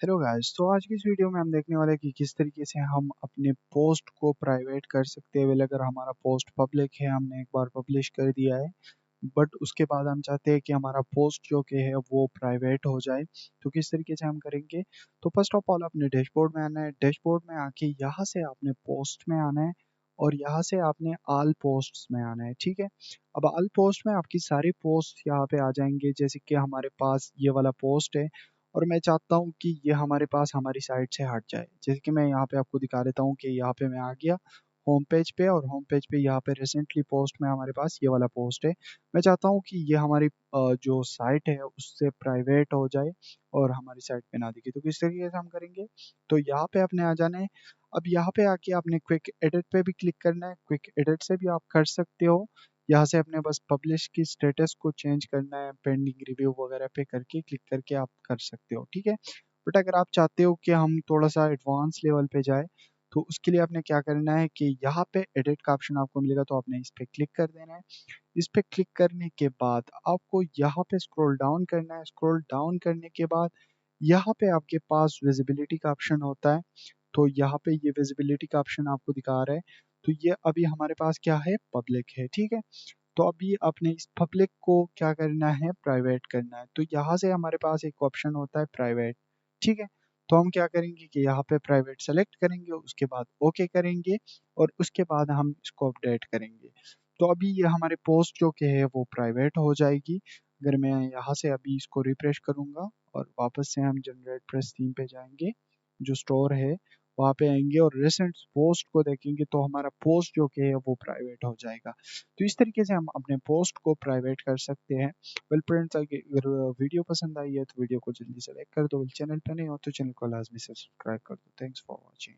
Hello guys. तो आज की इस वीडियो में हम देखने वाले हैं कि किस तरीके से हम अपने पोस्ट को प्राइवेट कर सकते हैं। वेल अगर हमारा पोस्ट पब्लिक है, हमने एक बार पब्लिश कर दिया है, बट उसके बाद हम चाहते हैं कि हमारा पोस्ट जो कि है वो प्राइवेट हो जाए, तो किस तरीके से हम करेंगे। तो फर्स्ट ऑफ ऑल अपने डैशबोर्ड में आना है। डैशबोर्ड में आके यहाँ से आपने पोस्ट में आना है और यहाँ से आपने ऑल पोस्ट्स में आना है। ठीक है, अब ऑल पोस्ट में आपकी सारी पोस्ट यहाँ पे आ जाएंगे। जैसे कि हमारे पास ये वाला पोस्ट है और मैं चाहता हूँ कि ये हमारे पास हमारी साइट से हट जाए। जैसे कि मैं यहाँ पे आपको दिखा देता हूँ कि यहाँ पे मैं आ गया होम पेज पे, और होम पेज पे यहाँ पे रिसेंटली पोस्ट में हमारे पास ये वाला पोस्ट है। मैं चाहता हूँ कि ये हमारी जो साइट है उससे प्राइवेट हो जाए और हमारी साइट पे ना दिखे। तो किस तरीके से हम करेंगे, तो यहाँ पे आपने आ जाना है। अब यहाँ पे आके आपने क्विक एडिट पे भी क्लिक करना है। क्विक एडिट से भी आप कर सकते हो। यहाँ से अपने बस पब्लिश की स्टेटस को चेंज करना है, पेंडिंग रिव्यू वगैरह पे करके क्लिक करके आप कर सकते हो। ठीक है, बट अगर आप चाहते हो कि हम थोड़ा सा एडवांस लेवल पे जाए, तो उसके लिए आपने क्या करना है कि यहाँ पे एडिट का ऑप्शन आपको मिलेगा, तो आपने इस पे क्लिक कर देना है। इस पे क्लिक करने के बाद आपको यहाँ पे स्क्रॉल डाउन करना है। स्क्रॉल डाउन करने के बाद यहाँ पे आपके पास विजिबिलिटी का ऑप्शन होता है। तो यहाँ पे ये विजिबिलिटी का ऑप्शन आपको दिखा रहा है। तो ये अभी हमारे पास क्या है, पब्लिक है। ठीक है, तो अभी आपने इस पब्लिक को क्या करना है, प्राइवेट करना है। तो यहाँ से हमारे पास एक ऑप्शन होता है प्राइवेट। ठीक है, तो हम क्या करेंगे कि यहाँ पे प्राइवेट सेलेक्ट करेंगे, उसके बाद ओके करेंगे और उसके बाद हम इसको अपडेट करेंगे। तो अभी ये हमारे पोस्ट जो कि है वो प्राइवेट हो जाएगी। अगर मैं यहाँ से अभी इसको रिफ्रेश करूँगा और वापस से हम जनरेट प्रेस थीम पे जाएंगे, जो स्टोर है वहाँ पे आएंगे और रिसेंट पोस्ट को देखेंगे, तो हमारा पोस्ट जो कि है वो प्राइवेट हो जाएगा। तो इस तरीके से हम अपने पोस्ट को प्राइवेट कर सकते हैं। वेल फ्रेंड्स, अगर वीडियो पसंद आई है तो वीडियो को जल्दी से लाइक कर दो। चैनल पर नहीं हो तो चैनल को लाजमी से सब्सक्राइब कर दो। Thanks for watching.